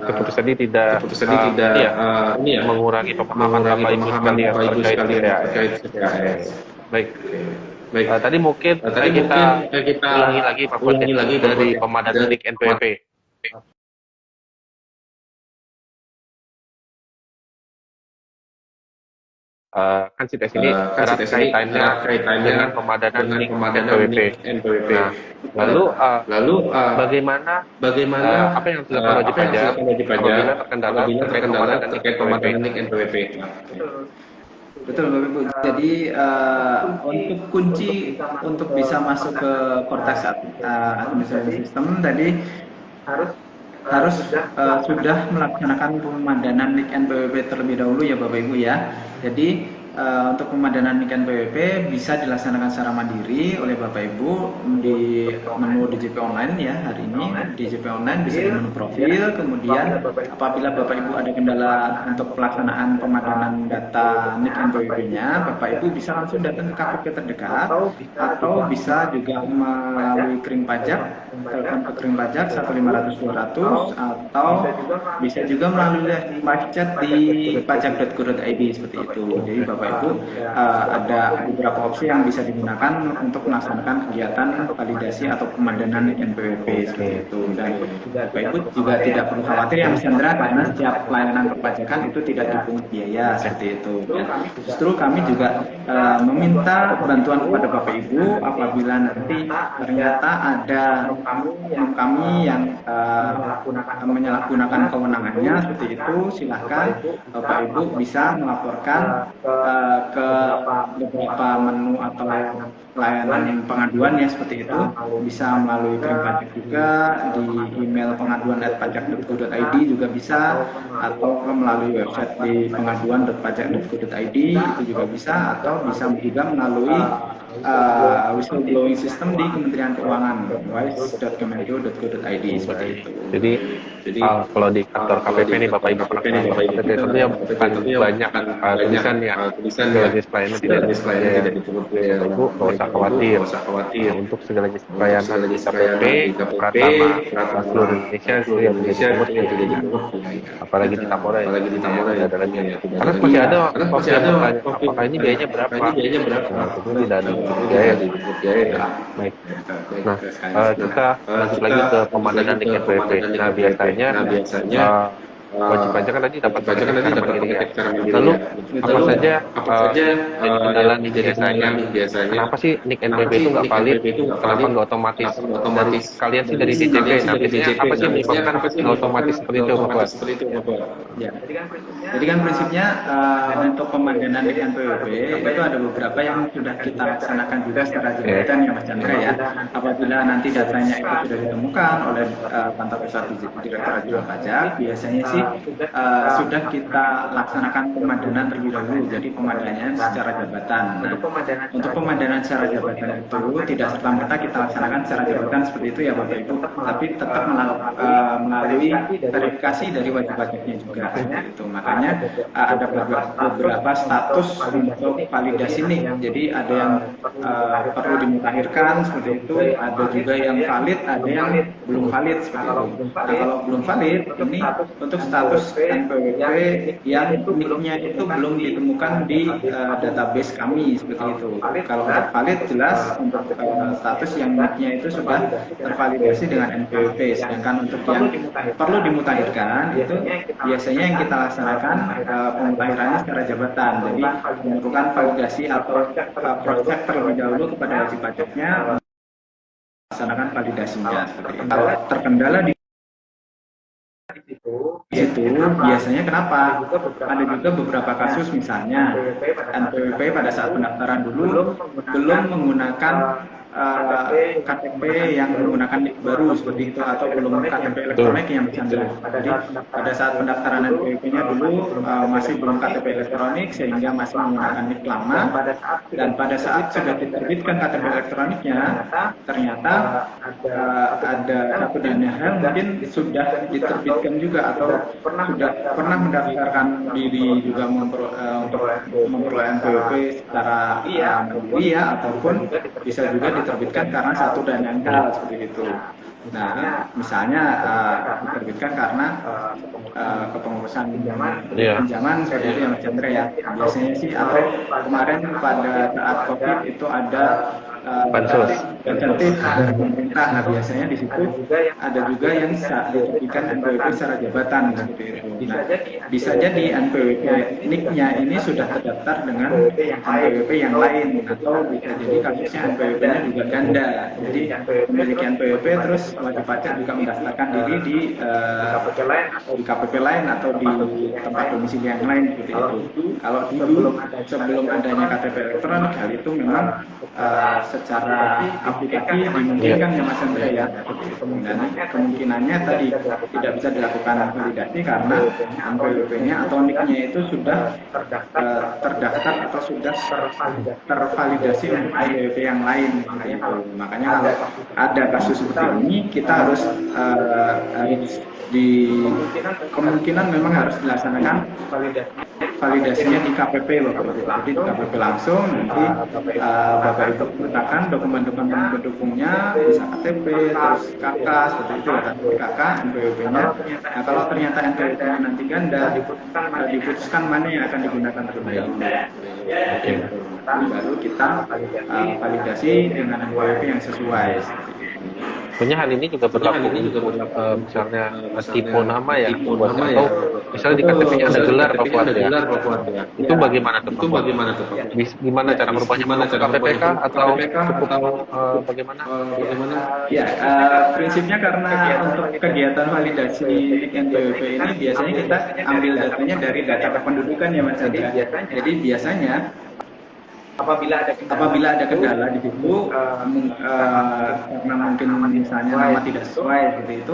keputusan ini tidak tidak ini ya ini ya mengurangi pemahaman mengurangi Bapak Ibu pemahaman sekalian Bapak Ibu terkait sekalian CPAS. terkait Oke, CPAS. baik. Baik. Tadi mungkin Tadi kita mungkin kita ulangi lagi Pak ulangi Project lagi dari pemadanan dari NIK NPWP. Kan CTS ini kan erat CTS ini kaitannya erat kaitannya dengan pemadanan dengan NIK pemadanan NPWP. NIK NPWP. Nah, lalu Lalu bagaimana bagaimana apa yang harus dilakukan wajib apa yang harus pajak dilakukan wajib pajak apabila terkendala terkait pemadanan NIK terkait NPWP? pemadanan NIK NPWP? Betul Bapak Ibu. Jadi untuk kunci untuk bisa masuk ke Cortex Administration System tadi harus sudah melaksanakan pemadanan NIK NPWP terlebih dahulu ya Bapak Ibu ya. Jadi untuk pemadanan NIK NPWP bisa dilaksanakan secara mandiri oleh Bapak Ibu di menu DJP Online ya hari ini. DJP Online bisa di menu profil, kemudian apabila Bapak Ibu ada kendala untuk pelaksanaan pemadanan data NIK NPWP-nya, Bapak Ibu bisa langsung datang ke KPP terdekat atau bisa juga melalui kering pajak, telepon ke kering pajak 1500200 atau bisa juga melalui live chat di pajak.go.id seperti itu. Jadi Bapak Ibu ada beberapa opsi yang bisa digunakan untuk melaksanakan kegiatan validasi atau pemadanan NPWP seperti itu. Dan Bapak Ibu juga tidak perlu khawatir ya Mas Chandra karena setiap pelayanan perpajakan itu tidak dipungut biaya seperti itu. Dan justru kami juga meminta bantuan kepada Bapak Ibu apabila nanti ternyata ada kami yang menyalahgunakan kewenangannya seperti itu, silahkan Bapak Ibu bisa melaporkan ke beberapa menu atau layanan pengaduan ya seperti itu, bisa melalui kering pajak juga di email pengaduan@pajak.go.id juga bisa, atau melalui website di pengaduan.pajak.go.id itu juga bisa, atau bisa juga melalui whistleblowing system di Kementerian Keuangan wise.kemenko.go.id seperti itu. Jadi kalau di kantor KPP ini Bapak Ibu pelaksanaan tentunya bukan banyak tulisan ya segala jenis pelayanan tidak dipungut biaya. Bapak Ibu nggak usah khawatir. Untuk segala jenis pelayanan di KPP, Pratama, seluruh Indonesia itu yang tidak dipungut biaya. Apalagi di Tapora ya, tidak ada lagi. Karena masih ada waktu yang bertanya, apakah ini biayanya berapa? Nah, tentu tidak ada biaya. Baik. Nah, kita lanjut lagi ke pemadanan NIK NPWP. Nah, biasanya wajib pajak kan tadi dapat secara mandiri ya. Lalu apa saja jadi kendala nih biasanya? Kenapa sih NIK NPWP itu nggak valid? Kenapa nggak otomatis? Dari kalian sih dari DJP. Nah, biasanya apa sih yang menyebabkan nggak otomatis seperti itu, Bapak? Ya. Jadi kan prinsipnya untuk pemadanan NIK NPWP itu ada beberapa yang sudah kita laksanakan juga secara jabatan ya Mas Chandra ya. Apabila nanti datanya itu sudah ditemukan oleh kantor pusat Direktorat Jenderal Pajak, biasanya sih sudah kita laksanakan pemadanan terlebih dahulu. Jadi pemadanannya secara jabatan. Nah, untuk pemadanan secara jabatan itu tidak serta-merta kita laksanakan secara jabatan seperti itu ya Bapak Ibu, tapi tetap melalui verifikasi dari wajib pajaknya juga. Itu makanya ada beberapa status untuk validasi nih. Jadi ada yang perlu dimutakhirkan seperti itu, ada juga yang valid, ada yang belum valid seperti itu. Nah, kalau belum valid ini untuk status NPWP yang NIK-nya itu belum ditemukan di database kami seperti itu. Kalau untuk valid jelas untuk status yang NIK-nya itu sudah tervalidasi dengan NPWP. Sedangkan untuk yang perlu dimutakhirkan itu biasanya yang kita laksanakan pemutakhirannya secara jabatan. Jadi memerlukan validasi atau proses terlebih dahulu kepada wajib pajaknya melaksanakan validasinya. Kalau terkendala di situ biasanya kenapa? Ada juga beberapa kasus misalnya NPWP pada saat pendaftaran dulu belum menggunakan KTP yang menggunakan NIK baru seperti itu, atau belum KTP elektronik yang Chandra. Jadi pada saat pendaftaran NPWP-nya dulu masih belum KTP elektronik sehingga masih menggunakan NIK lama, dan pada saat sudah diterbitkan KTP elektroniknya ternyata ada satu dan yang hal mungkin sudah diterbitkan juga atau sudah pernah mendaftarkan diri juga untuk memperoleh NPWP secara mandiri ya, ataupun bisa juga diterbitkan karena satu dan yang hal seperti itu. Nah, misalnya diterbitkan karena kepengurusan pinjaman seperti itu ya Mas Chandra ya. Biasanya sih atau kemarin pada saat COVID itu ada Bansos. insentif dari pemerintah. Nah, biasanya di situ ada juga yang diterbitkan NPWP secara jabatan seperti itu. Nah, bisa jadi NPWP NIK-nya ini sudah terdaftar dengan NPWP yang lain, atau bisa jadi kasusnya NPWP-nya juga ganda. Jadi memiliki NPWP terus wajib pajak juga mendaftarkan diri di KPP lain atau di tempat domisili yang lain seperti itu. Kalau dulu sebelum adanya KTP elektronik, hal itu memang secara aplikasi dimungkinkan ya Mas Andrea ya. Dan kemungkinannya tadi tidak bisa dilakukan validasi karena NPWP-nya atau NIK-nya itu sudah terdaftar atau sudah tervalidasi untuk NPWP yang lain gitu. Makanya kalau ada kasus seperti ini kita harus kemungkinan memang harus dilaksanakan validasinya di KPP loh. Jadi di KPP langsung nanti Bapak Ibu letakkan dokumen-dokumen pendukungnya, bisa KTP, terus KK seperti itu ya, KK, NPWP-nya. Nah, kalau ternyata NPWP-nya nanti ganda, diputuskan mana yang akan digunakan terlebih dahulu. Oke. Baru kita validasi dengan NPWP yang sesuai. Sebenarnya hal ini juga berlaku misalnya tipe nama ya, atau misalnya di KTP-nya ada gelar Papua ya. Itu bagaimana tuh? Gimana cara merubahnya? Ke KPPK atau bagaimana? Ya, prinsipnya karena untuk kegiatan validasi NPWP ini biasanya kita ambil datanya dari data kependudukan ya Mas Chandra. Jadi biasanya apabila ada kendala di situ karena mungkin misalnya nama tidak sesuai seperti itu,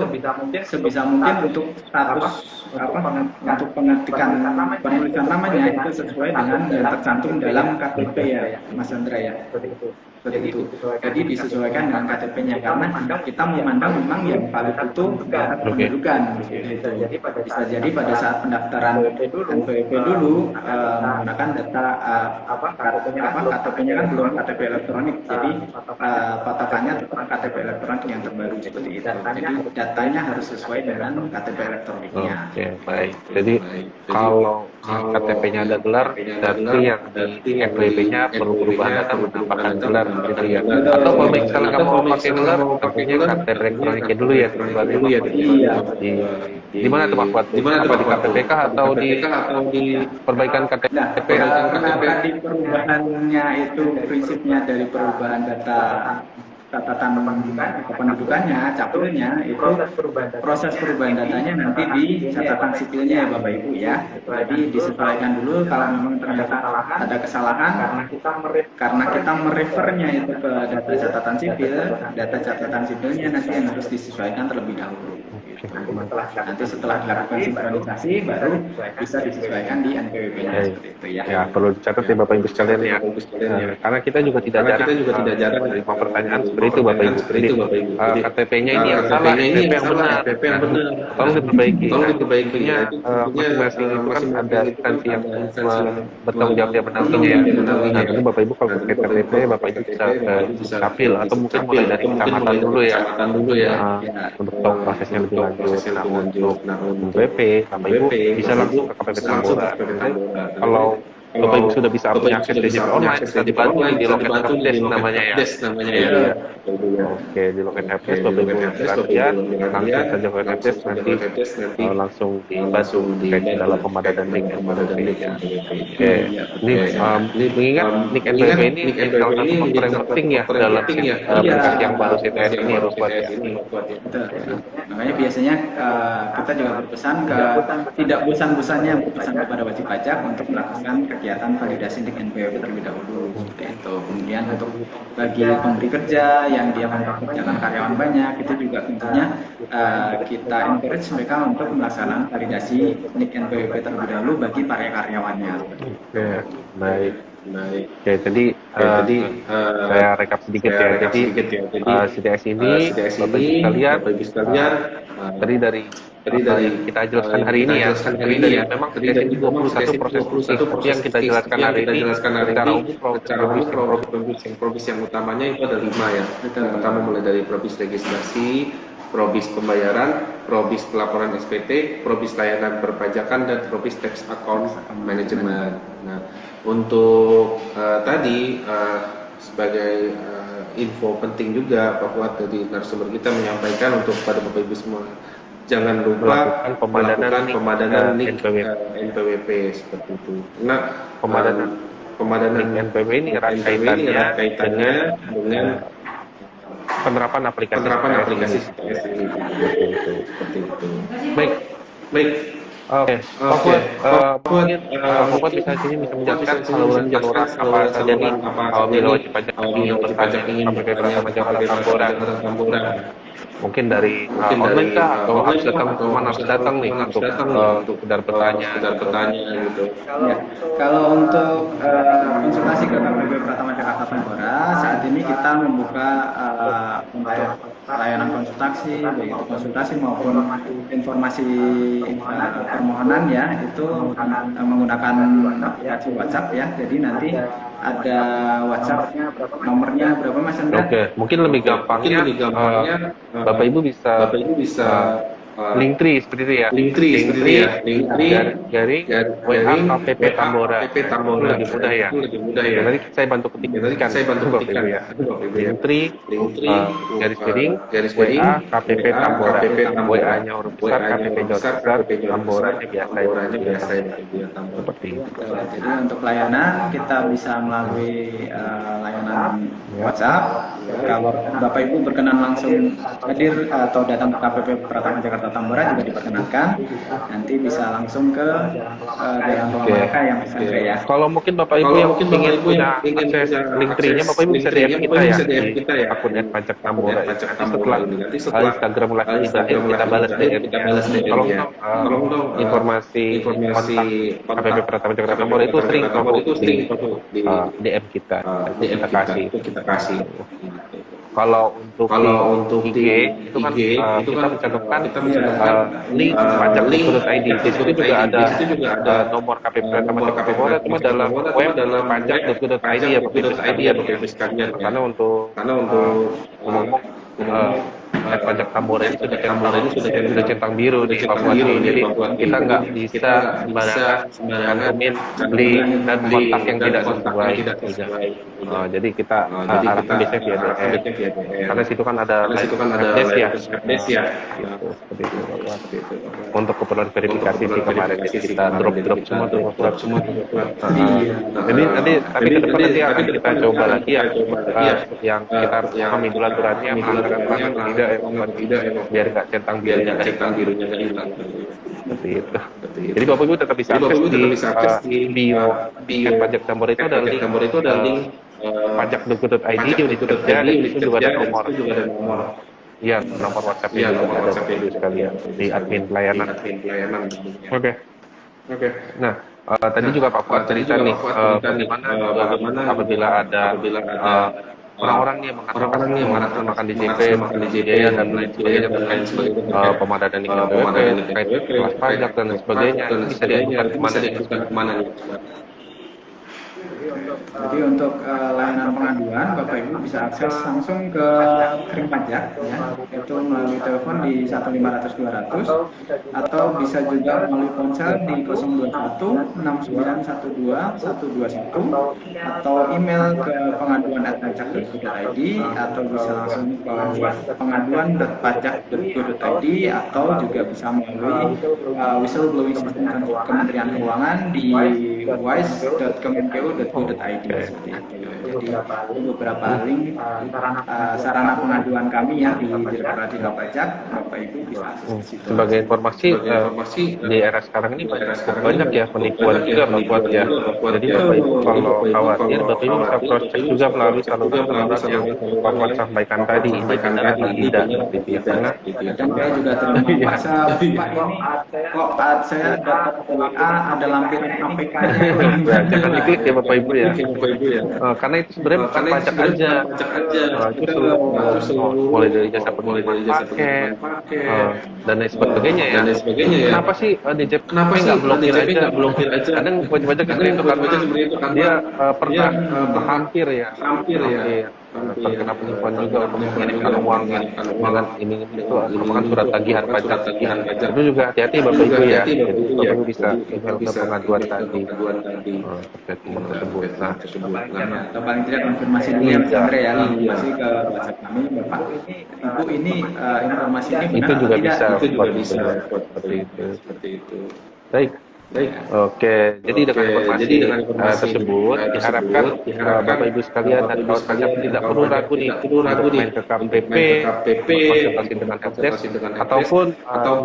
sebisa mungkin untuk status untuk pengetikan penulisan namanya itu sesuai dengan yang tercantum dalam KTP ya Mas Chandra ya. Seperti itu. Jadi disesuaikan dengan KTP-nya karena kita memandang memang yang valid itu data kependudukan. Bisa jadi pada saat pendaftaran NPWP dulu menggunakan data KTP-nya kan belum KTP elektronik, jadi patokannya tetap KTP elektronik yang terbaru seperti itu. Jadi datanya harus sesuai dengan KTP elektroniknya. Oke, baik. Jadi kalau KTP-nya ada gelar, berarti yang di NPWP-nya perlu perubahan data menambahkan gelar gitu ya. Atau kalau misalnya kamu mau pakai gelar, tentunya KTP elektroniknya dulu ya, di mana tuh Pak Fuad? Di KPPK atau di perbaikan KTP? Kenapa di perubahannya itu prinsipnya dari perubahan data catatan kependudukannya, capilnya itu proses perubahan datanya nanti di catatan sipilnya ya Bapak Ibu ya. Jadi disesuaikan dulu kalau memang ternyata ada kesalahan karena kita merefernya itu ke data catatan sipilnya nanti yang harus disesuaikan terlebih dahulu. Nanti setelah dilakukan sinkronisasi baru bisa disesuaikan di NPWP-nya seperti itu ya. Ya, perlu dicatat ya Bapak Ibu sekalian ya. Karena kita juga tidak jarang menerima pertanyaan seperti itu Bapak Ibu. Jadi KTP-nya ini yang salah, KTP yang benar. Tolong diperbaiki. Tentunya masing-masing itu kan ada instansi yang bertanggung jawab yang menanggung ya. Nah, tentu Bapak Ibu kalau terkait KTP, Bapak Ibu bisa ke Capil atau mungkin mulai dari kecamatan dulu ya. Untuk tahu prosesnya lebih lanjut. Nah, untuk NPWP, Bapak Ibu bisa langsung ke KPP Tambora. Kalau Bapak Ibu sudah bisa punya akses DJP online, bisa dibantu di loket helpdesk namanya ya. Oke, di loket helpdesk Bapak Ibu latihan, nanti saja loket helpdesk nanti langsung dibantu terkait dalam pemadadan NIK NPWP. Oke, ini mengingat NIK NPWP ini salah satu faktor yang penting ya dalam aplikasi yang baru CTS ini harus buat ya. Makanya biasanya kita juga berpesan tidak bosan-bosannya berpesan kepada wajib pajak untuk melakukan kegiatan validasi NIK NPWP terlebih dahulu seperti itu. Kemudian untuk bagi pemberi kerja yang dia mempekerjakan karyawan banyak, itu juga tentunya kita encourage mereka untuk melaksanakan validasi NIK NPWP terlebih dahulu bagi para karyawannya. Oke, baik. Oke, jadi saya rekap sedikit ya. Jadi CTS ini Bapak Ibu sekalian tadi dari kita jelaskan hari ini ya. Memang CTS ini 21 proses seperti yang kita jelaskan hari ini. Secara umum provinsi yang utamanya itu ada 5 ya. Pertama mulai dari provinsi registrasi, Probis pembayaran, Probis pelaporan SPT, Probis layanan perpajakan, dan Probis tax account management. Nah, untuk tadi sebagai info penting juga bahwa dari narasumber kita menyampaikan untuk pada Bapak Ibu semua, jangan lupa melakukan pemadanan nik NPWP seperti itu. Nah, pemadanan nik NPWP ini erat kaitannya dengan penerapan aplikasi CTS ini. Seperti itu. Baik. Oke. Mungkin Pak Fuad bisa menjelaskan saluran apa saja nih apabila wajib pajak ingin bertanya KPP Pratama Jakarta Tambora. Mungkin dari online kah atau harus datang nih untuk sekedar bertanya gitu. Kalau untuk konsultasi ke KPP Pratama Jakarta Tambora, saat ini kita membuka untuk layanan konsultasi, baik itu konsultasi maupun informasi permohonan ya, itu menggunakan aplikasi WhatsApp ya. Jadi nanti ada WhatsApp nomornya berapa Mas Andra? Oke, mungkin lebih gampangnya Bapak Ibu bisa Linktree seperti itu ya. Linktree dari WA KPP Tambora. Lebih mudah ya. Nanti saya bantu ketikkan ya. Linktree garis miring WA KPP Tambora. WA-nya huruf besar, KPP besar, Tambora biasa seperti itu. Jadi untuk layanan kita bisa melalui layanan WhatsApp. Kalau Bapak Ibu berkenan langsung hadir atau datang ke KPP Pratama Jakarta Tambora juga diperkenankan. Nanti bisa langsung ke daerah ruang mereka yang bisa ya. Kalau mungkin Bapak Ibu yang ingin punya akses Linktree-nya, Bapak Ibu bisa DM kita ya, akun @pajak Tambora. Nanti setelah Instagram Live ini berakhir kita balas DM. Tolong dong informasi kontak KPP Pratama Jakarta Tambora itu sering di DM kita. Kita kasih. Kalau untuk IG itu kan kita mencantumkan link pajak.id. Di situ juga ada nomor KPP Pratama Jakarta Tambora, cuma dalam web pajak.id ya Bapak Ibu sekalian. Karena untuk ngomong pajak Tambora ini sudah centang biru di Papua ini, jadi kita nggak bisa sembarangan link dan kontak yang tidak sesuai. Jadi kita arahkan biasanya via DM, karena situ kan ada desk ya. Seperti itu. Untuk keperluan verifikasi sih kemarin kita drop semua tuh. Jadi tapi ke depan nanti akan kita coba lagi ya, yang kita harus pahami dulu aturannya, menggunakan perangkat tidak biar nggak centang birunya nggak hilang. Seperti itu. Jadi Bapak Ibu tetap bisa akses di bio pajak Tambora itu ada link pajak.id unit kerja, dan itu juga ada nomor. Iya, nomor WhatsApp-nya ada sekalian di admin pelayanan. Oke. Nah, tadi juga Pak Fuad cerita nih bagaimana apabila ada orang-orang yang mengatakan makan di JP, biaya dan lain sebagainya terkait pemadanan NPWP, terkait kelas pajak dan lain sebagainya, bisa diajukan kemana nih? Jadi untuk layanan pengaduan, Bapak Ibu bisa akses langsung ke Krim Pajak, ya, itu melalui telepon di 1.500.200 atau bisa juga melalui ponsel di 021-6912-121 atau email ke pengaduan@pajak.go.id atau bisa langsung ke pengaduan.pajak.go.id atau juga bisa melalui whistleblowing system Kementerian Keuangan di wise.kemenkeu.go.id seperti itu. Jadi beberapa link sarana pengaduan kami ya di Direktorat Jenderal Pajak, Bapak Ibu bisa akses di situ. Sebagai informasi di era sekarang ini banyak ya penipuan juga Pak Fuad ya. Jadi Bapak Ibu kalau khawatir, Bapak Ibu bisa cross check juga melalui saluran yang Pak Fuad sampaikan tadi, ini benar atau tidak gitu ya. Karena dan saya juga terima masa Pak ini kok saya dapat WA ada lampiran APK-nya. Jangan diklik ya Bapak Ibu ya. Karena itu sebenarnya bukan pajak aja. Itu seluruh mulai dari jasa penerimaan paket dan lain sebagainya ya. Kenapa sih DJP nggak blokir aja? Kadang wajib pajak sebenarnya itu kan dia pernah hampir ya terkena penipuan juga untuk mengirimkan uang dengan iming-iming itu merupakan surat tagihan pajak. Itu juga hati-hati Bapak Ibu ya. Jadi Bapak Ibu bisa email ke pengaduan tadi terkait nomor tersebut. Nah, atau paling tidak konfirmasi dulu ya Mas Andre ya, konfirmasi ke WhatsApp kami, Bapak Ibu ini informasi ini benar itu juga atau bisa tidak? buat seperti itu. Baik. Oke, jadi dengan informasi tersebut diharapkan Bapak Ibu sekalian dan kawan pajak tidak perlu ragu nih untuk main ke KPP, konsultasi dengan helpdesk, ataupun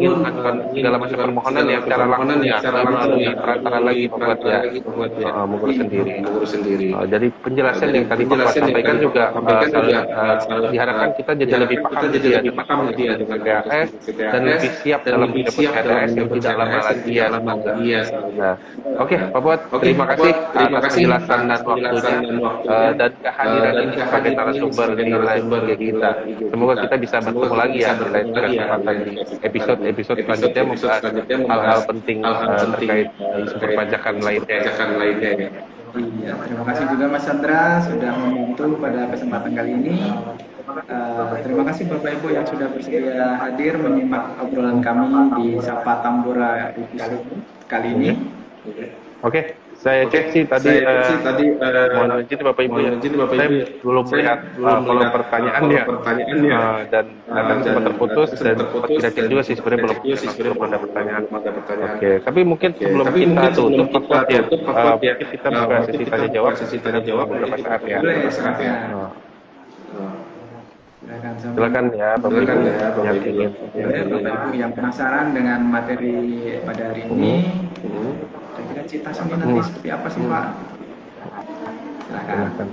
ingin mengajukan segala macam permohonan ya secara langsung ya, tidak melalui perantara lagi membuat ya mengurus sendiri. Jadi penjelasan yang tadi Pak Fuad sampaikan juga diharapkan kita jadi lebih paham dengan PPAS dan lebih siap dalam mendapat PPAS yang tidak lama lagi ya. Nah, oke, Pak Fuad, terima kasih atas penjelasan dan waktunya dan kehadiran ini sebagai narasumber di live IG kita. Semoga kita bisa bertemu lagi ya di lain kesempatan di episode selanjutnya membahas hal-hal penting terkait isu perpajakan lainnya. Iya, terima kasih juga Mas Chandra sudah membantu pada kesempatan kali ini. Terima kasih Bapak Ibu yang sudah bersedia hadir menyimak obrolan kami di Sapa Tambora episode kali ini. Oke, saya cek sih tadi mohon izin Bapak Ibu ya. Saya belum melihat kolom pertanyaannya dan kadang sempat terputus dan tidak cek juga sih sebenarnya belum ada pertanyaan. Oke, tapi mungkin sebelum kita tutup Pak Fuad ya, mungkin kita buka sesi tanya jawab beberapa saat ya. Silakan ya Bapak Ibu yang ingin. Bapak Ibu yang penasaran dengan materi pada hari ini, kira-kira Citas ini nanti seperti apa sih Pak? Silakan.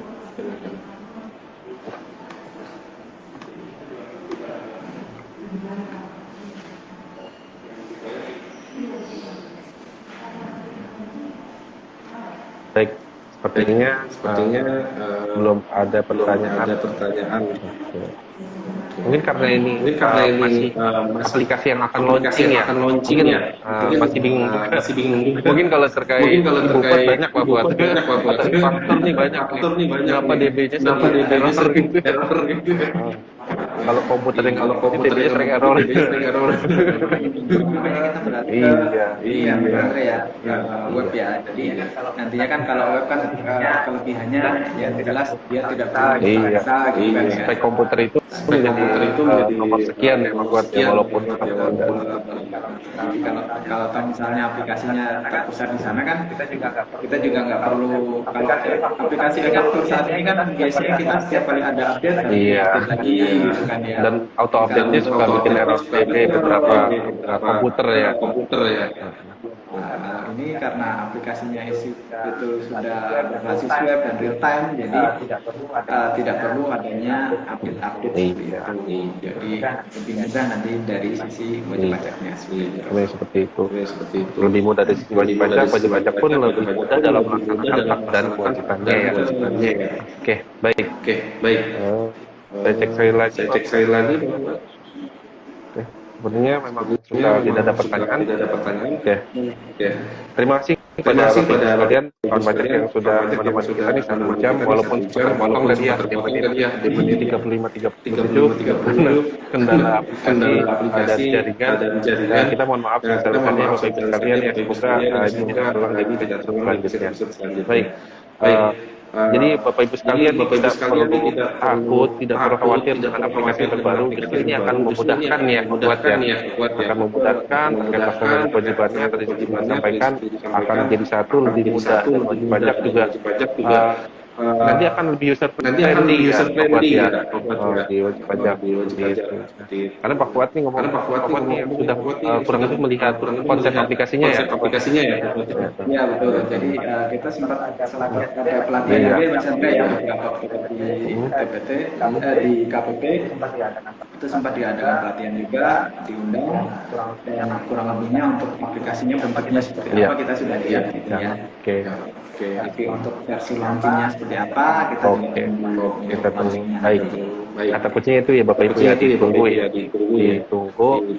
Baik, sepertinya belum ada pertanyaan. Mungkin karena ini masih aplikasi yang akan launching ya. Masih bingung. Mungkin kalau terkait ibu kota banyak Pak Fuad. Faktor nih banyak. Kenapa DB-nya error gitu. Kalau komputer yang DB-nya sering error. Iya. Benar ya. Web ya. Jadi nantinya kan kalau web kan kelebihannya ya jelas dia tidak perlu data gitu kan ya. Spek komputer itu menjadi nomor sekian ya Pak Fuad ya, walaupun Jadi kalau misalnya aplikasinya terpusat di sana kan kita juga nggak perlu, kalau aplikasi Ekaptur saat ini kan biasanya kita setiap kali ada update update lagi gitu kan ya. Dan auto update-nya suka bikin error DB beberapa komputer ya. Ini karena aplikasinya itu sudah berbasis web dan real time, jadi tidak perlu adanya update seperti itu. Jadi lebih mudah nanti dari sisi wajib pajaknya seperti itu. Lebih mudah dari sisi wajib pajak pun lebih mudah dalam melaksanakan hak dan kewajibannya ya. Oke, baik. Saya cek sekali lagi. Sebenarnya memang sudah tidak ada pertanyaan. Oke. Terima kasih kepada kalian kawan pajak yang sudah menemani kita nih 1 jam, walaupun terpotong tadi ya di menit 35-37 karena kendala aplikasi dan jaringan. Kita mohon maaf sebesar-besarnya Bapak Ibu sekalian ya, semoga ini tidak terulang lagi di episode selanjutnya. Baik. Jadi Bapak Ibu sekalian tidak perlu takut, tidak perlu khawatir dengan aplikasi terbaru. Justru ini akan memudahkan ya, akan memudahkan terkait pelaksanaan kewajibannya. Tadi sudah sampaikan akan menjadi satu lebih mudah dan wajib pajak juga nanti akan lebih user friendly ya di wajib pajak. Karena Pak Fuad nih ngomong sudah kurang lebih melihat konsep aplikasinya ya. Iya betul. Jadi kita sempat ada pelatihan juga Mas Andre ya di KPP itu sempat diadakan pelatihan juga, diundang dan kurang lebihnya untuk aplikasinya bentuknya seperti apa kita sudah lihat gitu ya. Tapi untuk versi launchingnya seperti apa kita tunggu. Baik. Baik. Kata kuncinya itu ya Bapak Ibu ya, ditunggu ya. Ditunggu.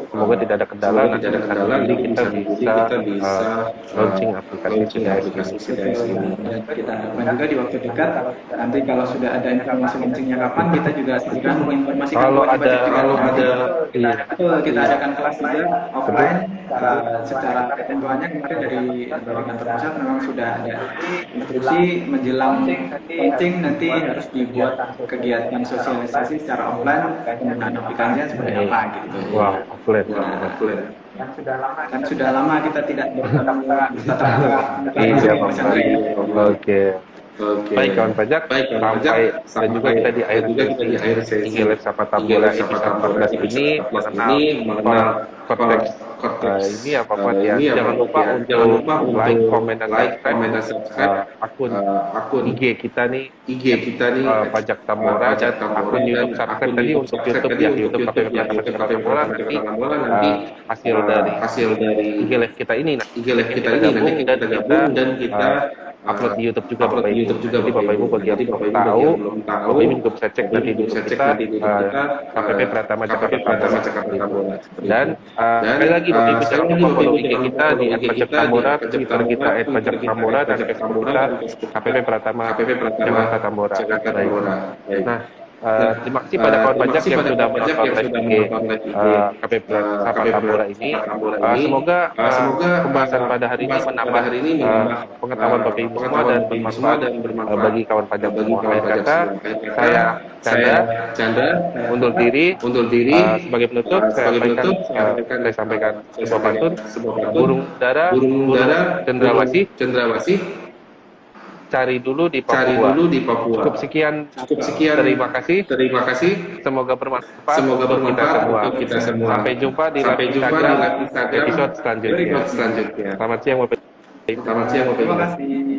Semoga tidak ada kendala. Nanti kita bisa launching aplikasi CDS ini. Dan kita harapkan juga di waktu dekat, nanti kalau sudah ada informasi launchingnya kapan, kita juga segera menginformasikan Kalau wajib pajak juga. Kalau ada Iya. Betul, kita adakan kelas juga offline. Secara ketentuannya kemarin dari kantor pusat memang sudah ada instruksi menjelang launching nanti harus dibuat kegiatan sosialisasi secara offline, penggunaan aplikasinya seperti apa gitu. Wah, offline. Kan sudah lama kita tidak bertemu tatap muka. Iya, Oke. Baik kawan pajak, sampai juga kita di akhir sesi IGLF Sapa Tambora episode 14 ini mengenal konteks ini apa ya. Jangan lupa untuk like, comment dan subscribe akun IG kita nih Pajak Tambora, akun YouTube subscribe tadi untuk YouTube ya, YouTube KPP Pajak Tambora. Nanti hasil dari IGLF kita ini nanti kita gabung dan kita upload di YouTube juga Bapak Ibu. Jadi Bapak Ibu bagi yang belum tahu, Bapak Ibu juga bisa cek nanti di YouTube kita KPP Pratama Jakarta Tambora. Dan sekali lagi Bapak Ibu jangan lupa follow IG kita di @pajak tambora, Twitter kita @pajak tambora, dan Facebook kita KPP Pratama Jakarta Tambora. Baik. Nah, terima kasih pada kawan pajak yang sudah menonton live KPP Sapa Tambora ini. Semoga pembahasan pada hari ini menambah pengetahuan Bapak Ibu semua dan bermanfaat bagi kawan pajak semua. Akhir kata, saya Chandra undur diri. Sebagai penutup, saya sampaikan sebuah pantun. Burung dara cendrawasih cari dulu di Papua. Cukup sekian. Terima kasih. Semoga bermanfaat untuk kita semua. Sampai jumpa di live Instagram episode selanjutnya. Selamat siang Bapak Ibu. Terima kasih.